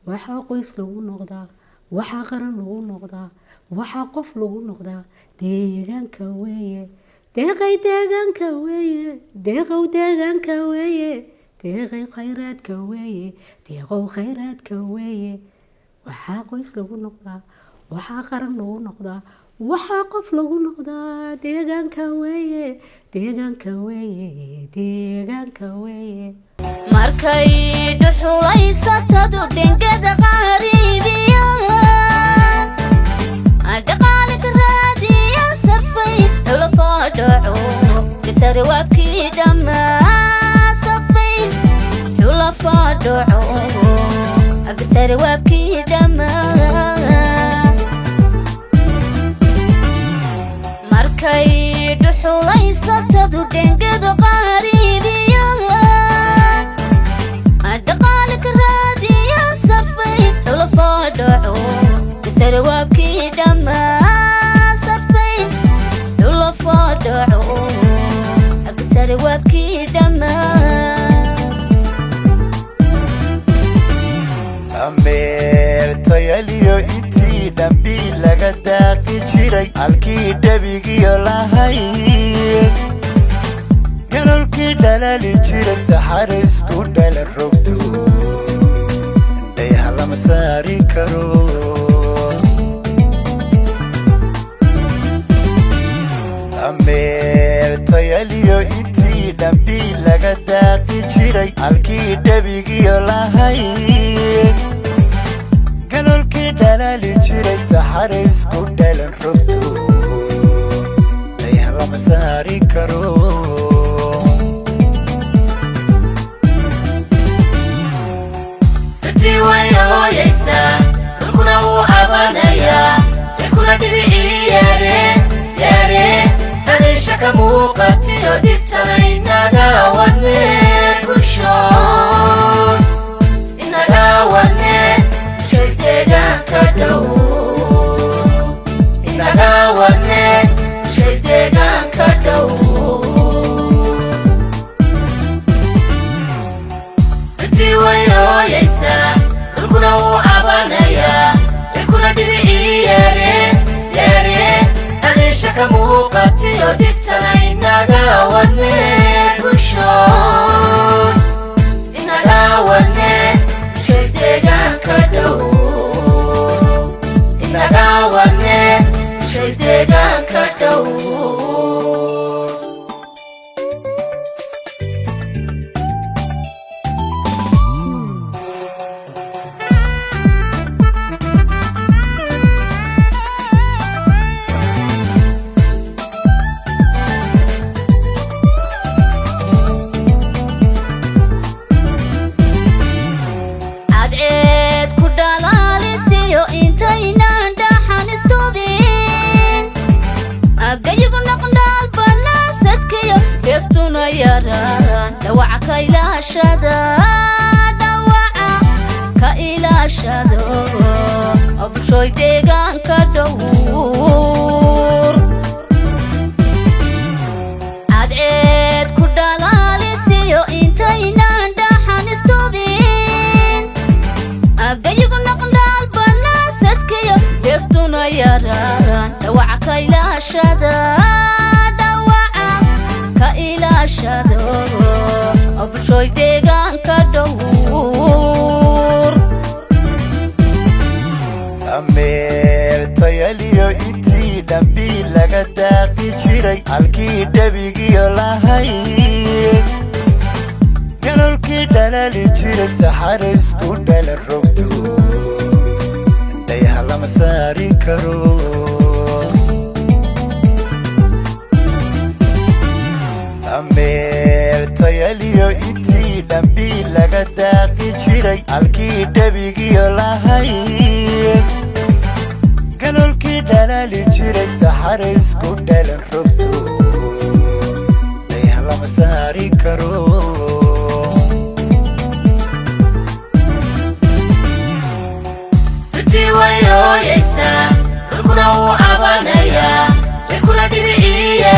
waxaa qoys lagu noqdaa waxaa qaran lagu noqdaa waxaa qof lagu noqdaa deegaanka weeye deeqay deegaanka weeye deeqow deegaanka weeye deeqay khayraadka weeye deeqow khayraadka weeye waxaa qoys lagu noqdaa waxaa qaran lagu noqdaa waxaa qof lagu noqdaa deegaanka weeye deegaanka weeye deegaanka weeye markay dhuxulaysatadu dhengada qaaribiya dhaqaalka raadiya safay xulafaa dhaco gisari waabkii dhammaa safay xulafaa dhaco gisari waabkii dhammaa markay dhuxulaysatadu dhengada qaaribiya dhaqaalka raadiya safay xulafaa dhaco gisari waabkii dhammaa safay xulafaa dhaco gisari waabkii dhammaa ameertayaliyo intii dhambi laga daaqi jiray halkii dhabigiyo lahayd galolkii dhalali jiray saxare isku dhala rogto indhayaha lama saari karo ameertayaliyo intii dhambi laga daaqi jiray halkii dhabigiyo lahayd galolkii dhalali jiray saxare isku dhalan rogto indhayaha lama saari karo ويويسا الكنا وعبانيا الكنا دبعي ياري ياري أنا شكا موقتي ودبتني ناقا ونين بشون إناقا ونين شوي ديقان كدو إناقا ونين شوي ديقان كدو ويويسا الكنا وعبانيا الكنا دبعي ياري ياري أنا شكا موقتي ودبتني ناقا ونين بشون إناقا ونين شوي ديقان كدو إناقا ونين شوي ديقان كدو يفتنا يران دوعك إلى شذا دوعك إلى شذا أبو شوي ديقان كدور عدعيد كدالالي سيو إنتينا دحان استوبين أقايب نقندال بناسدكيو يفتنا يران دوعك إلى شذا إلى شذو أبشوي ديقان كدور ameertayaliyo intii dhambi laga daaqi jiray halkii dhabigiyo lahayd galolkii dhalali jiray saxare isku dhala rogto indhayaha lama saari karo ameertayaliyo intii dhambi laga daaqi jiray halkii dhabigiyo lahayd galolkii dhalali jiray saxare isku dhalan rogto indhayaha lama saari karo